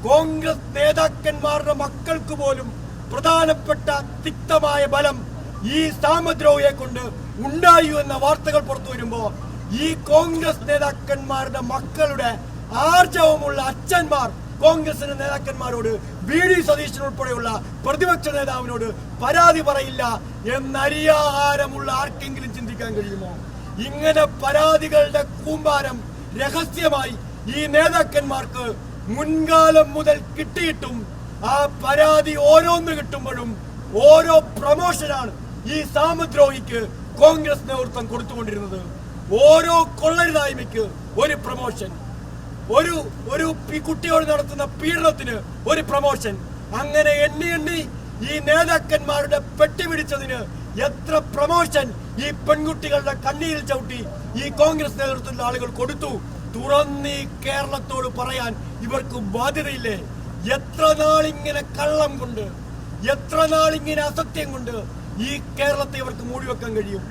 കോൺഗ്രസ് നേതാക്കന്മാരുടെ മക്കൾക്ക് പോലും പ്രധാനപ്പെട്ട തിക്തമായ ബലം ഈ സാമദ്രോഹിയെ കൊണ്ട് ഉണ്ടായി എന്ന വാർത്തകൾ പുറത്തു വരുമ്പോ ഈ കോൺഗ്രസ് നേതാക്കന്മാരുടെ മക്കളുടെ ആർജവമുള്ള അച്ഛന്മാർ കോൺഗ്രസിന്റെ നേതാക്കന്മാരോട് VD സതീശൻ ഉൾപ്പെടെയുള്ള പ്രതിപക്ഷ നേതാവിനോട് പരാതി പറയില്ല എന്നരിയാഹാരമുള്ള ആർക്കെങ്കിലും ചിന്തിക്കാൻ കഴിയുമോ? ഇങ്ങനെ പരാതികളുടെ കൂമ്പാരം രഹസ്യമായി ഈ നേതാക്കന്മാർക്ക് മുൻകാലം മുതൽ കിട്ടിയിട്ടും ആ പരാതി ഓരോന്ന് കിട്ടുമ്പോഴും ഓരോ പ്രമോഷനാണ് ഈ സാമദ്രോഹിക്ക് കോൺഗ്രസ് നേതൃത്വം കൊടുത്തുകൊണ്ടിരുന്നത്. ഓരോ കൊള്ളരുതായ്മയ്ക്ക് ഒരു പ്രമോഷൻ, ഒരു കുട്ടിയോട് നടത്തുന്ന പീഡനത്തിന് ഒരു പ്രമോഷൻ, അങ്ങനെ എണ്ണി ഈ നേതാക്കന്മാരുടെ പെട്ടി പിടിച്ചതിന് എത്ര പ്രമോഷൻ ഈ പെൺകുട്ടികളുടെ കണ്ണീരിൽ ചവിട്ടി ഈ കോൺഗ്രസ് നേതൃത്വത്തിലുള്ള ആളുകൾ കൊടുത്തു. തുറന്നീ കേരളത്തോട് പറയാൻ ഇവർക്ക് ബാധ്യതയില്ലേ? എത്ര നാളിങ്ങനെ കള്ളം കൊണ്ട്, എത്ര നാളിങ്ങനെ അസത്യം കൊണ്ട് ഈ കേരളത്തെ ഇവർക്ക് മൂടിവെക്കാൻ കഴിയും?